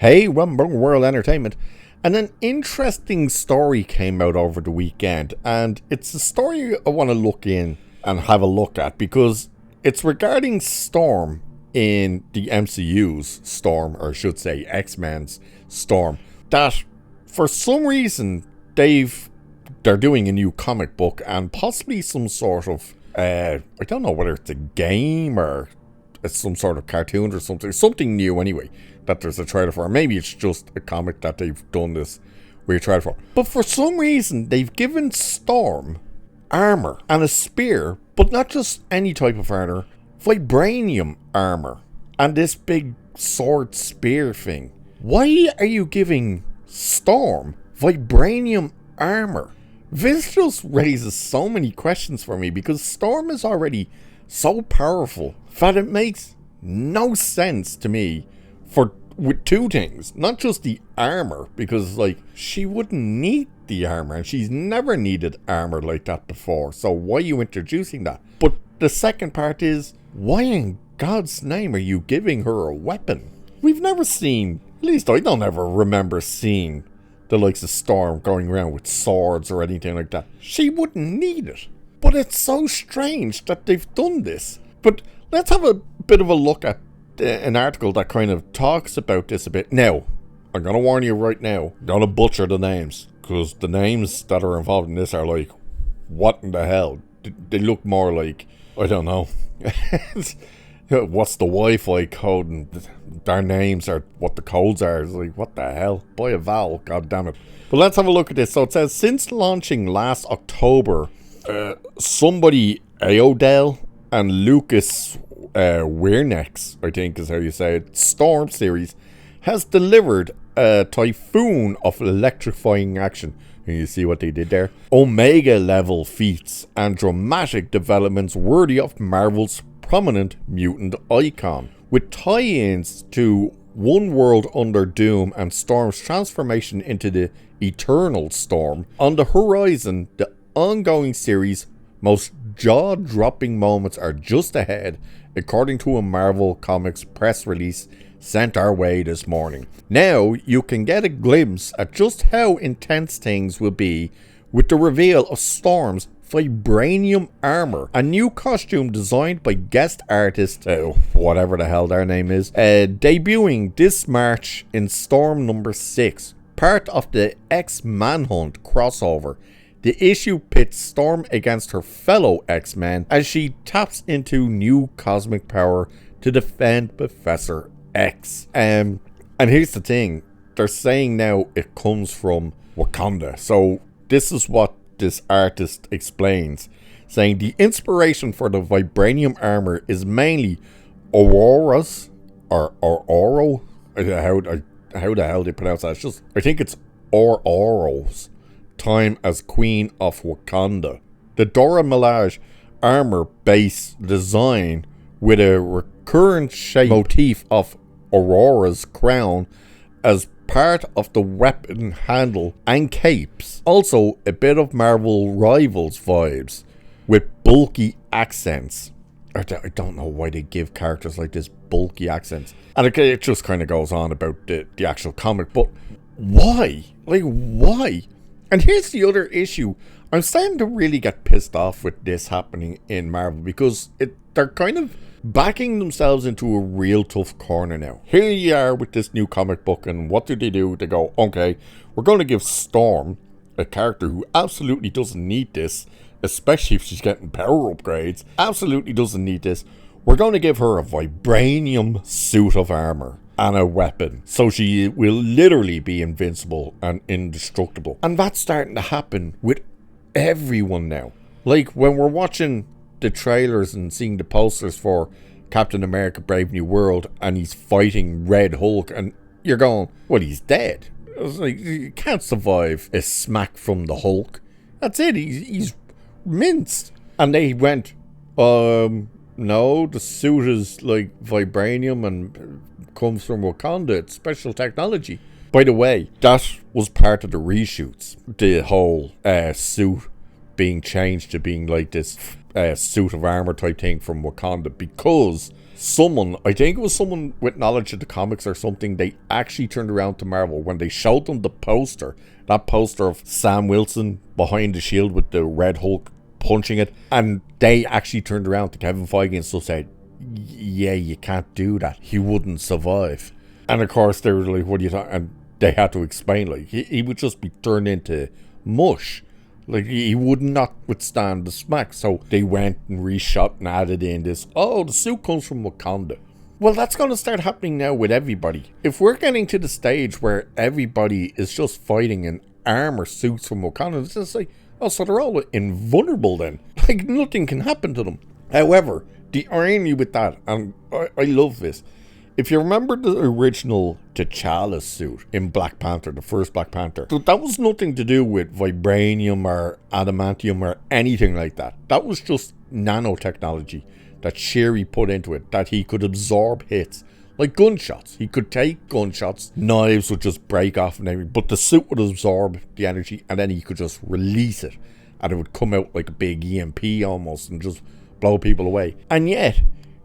Hey, World Entertainment. And an interesting story came out over the weekend, and it's a story I want to look in and have a look at because it's regarding Storm in the MCU's Storm, or I should say X-Men's Storm, that for some reason they're doing a new comic book and possibly some sort of I don't know whether it's a game or it's some sort of cartoon or something new anyway, that there's a trailer for. Maybe it's just a comic that they've done this where you trailer for. But for some reason, they've given Storm armor and a spear, but not just any type of armor, Vibranium armor and this big sword spear thing. Why are you giving Storm Vibranium armor? This just raises so many questions for me because Storm is already so powerful that it makes no sense to me with two things. Not just the armor, because she wouldn't need the armor and she's never needed armor like that before, so why are you introducing that? But the second part is, why in God's name are you giving her a weapon? We've never seen, at least I don't ever remember seeing the likes of Storm going around with swords or anything like that. She wouldn't need it. But it's so strange that they've done this. But let's have a bit of a look at an article that kind of talks about this a bit. Now, I'm going to warn you right now, I'm going to butcher the names, because the names that are involved in this are like, what in the hell? They look more like, I don't know, what's the Wi-Fi code, and their names are what the codes are. It's like, what the hell? Buy a vowel, god damn it. But let's have a look at this. So it says, since launching last October, somebody Aodell and Lucas Weirnex, I think is how you say it, Storm series has delivered a typhoon of electrifying action. And you see what they did there? Omega level feats and dramatic developments worthy of Marvel's prominent mutant icon, with tie-ins to One World Under Doom and Storm's transformation into the Eternal Storm. On the horizon, the ongoing series' most jaw-dropping moments are just ahead, according to a Marvel Comics press release sent our way this morning. Now you can get a glimpse at just how intense things will be with the reveal of Storm's Vibranium armor, a new costume designed by guest artist, whatever the hell their name is, debuting this March in Storm number 6, part of the X-Manhunt crossover. The issue pits Storm against her fellow X-Men as she taps into new cosmic power to defend Professor X. And here's the thing, they're saying now it comes from Wakanda. So this is what this artist explains, saying the inspiration for the Vibranium armor is mainly Ororo, how the hell do you pronounce that? It's just, I think it's Ororo's time as Queen of Wakanda. The Dora Milaje armor base design with a recurrent shape motif of Aurora's crown as part of the weapon handle and capes. Also a bit of Marvel Rivals vibes with bulky accents. I don't know why they give characters like this bulky accents. And it just kind of goes on about the actual comic. But why? Why? And here's the other issue. I'm starting to really get pissed off with this happening in Marvel because they're kind of backing themselves into a real tough corner now. Here you are with this new comic book, and what do? They go, okay, we're going to give Storm, a character who absolutely doesn't need this, especially if she's getting power upgrades, absolutely doesn't need this. We're going to give her a Vibranium suit of armor and a weapon, so she will literally be invincible and indestructible. And that's starting to happen with everyone now. Like when we're watching the trailers and seeing the posters for Captain America Brave New World and he's fighting Red Hulk and you're going, well, he's dead. It's like, you can't survive a smack from the Hulk. That's it, he's minced. And they went, no, the suit is like Vibranium and comes from Wakanda, it's special technology. By the way, that was part of the reshoots, the whole suit being changed to being like this suit of armor type thing from Wakanda, because someone, I think it was someone with knowledge of the comics or something, they actually turned around to Marvel when they showed them the poster, that poster of Sam Wilson behind the shield with the Red Hulk punching it, and they actually turned around to Kevin Feige and stuff, said, yeah, you can't do that, he wouldn't survive. And of course they were like, what are you talking? And they had to explain, like, he would just be turned into mush. Like, he would not withstand the smack. So they went and reshot and added in this, oh, the suit comes from Wakanda. Well, that's going to start happening now with everybody. If we're getting to the stage where everybody is just fighting in armor suits from Wakanda, it's just like, oh, so they're all invulnerable then. Like, nothing can happen to them. However, the irony with that, and I love this, if you remember the original T'Challa suit in Black Panther, the first Black Panther, that was nothing to do with vibranium or adamantium or anything like that. That was just nanotechnology that Shuri put into it, that he could absorb hits. Like gunshots. He could take gunshots, knives would just break off and everything, but the suit would absorb the energy and then he could just release it. And it would come out like a big EMP almost and just blow people away. And yet,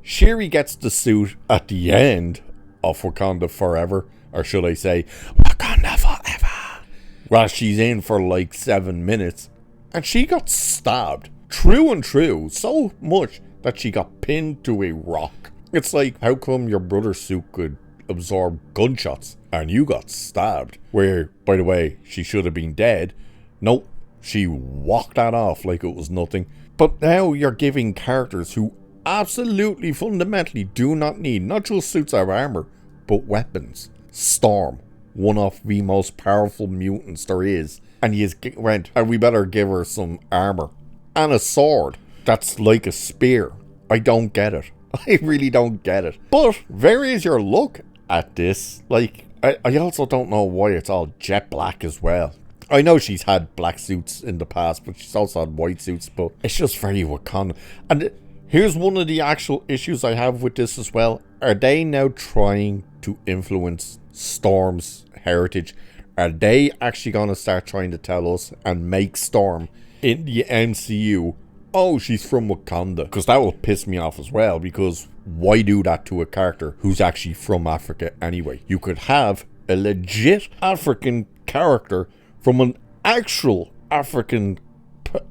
Shuri gets the suit at the end of Wakanda Forever, or should I say, Wakanda Forever. Well, she's in for like 7 minutes, and she got stabbed, true and true, so much that she got pinned to a rock. It's like, how come your brother's suit could absorb gunshots, and you got stabbed? Where, by the way, she should have been dead. Nope, she walked that off like it was nothing. But now you're giving characters who absolutely fundamentally do not need not just suits or armor, but weapons. Storm, one of the most powerful mutants there is, and you went, and we better give her some armor and a sword that's like a spear. I don't get it. I really don't get it. But there is your look at this. Like, I also don't know why it's all jet black as well. I know she's had black suits in the past, but she's also had white suits, but it's just very Wakanda. And here's one of the actual issues I have with this as well. Are they now trying to influence Storm's heritage? Are they actually going to start trying to tell us and make Storm in the MCU, oh, she's from Wakanda? Because that will piss me off as well, because why do that to a character who's actually from Africa anyway? You could have a legit African character from an actual African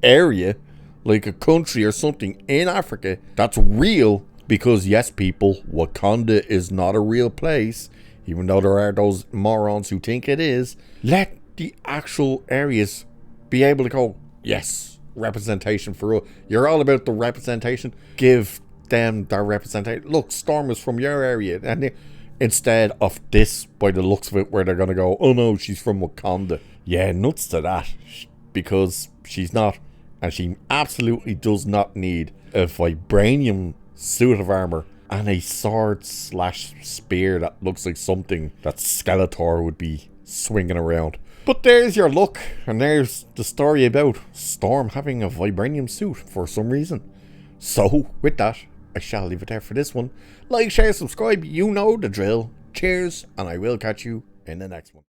area, like a country or something in Africa that's real, because yes, people, Wakanda is not a real place, even though there are those morons who think it is. Let the actual areas be able to go, yes, representation for us. You're all about the representation. Give them their representation. Look, Storm is from your area, and instead of this, by the looks of it, where they're gonna go, oh no, she's from Wakanda. Yeah, nuts to that, because she's not. And she absolutely does not need a vibranium suit of armor and a sword slash spear that looks like something that Skeletor would be swinging around. But there's your look, and there's the story about Storm having a vibranium suit for some reason. So, with that, I shall leave it there for this one. Like, share, subscribe, you know the drill. Cheers, and I will catch you in the next one.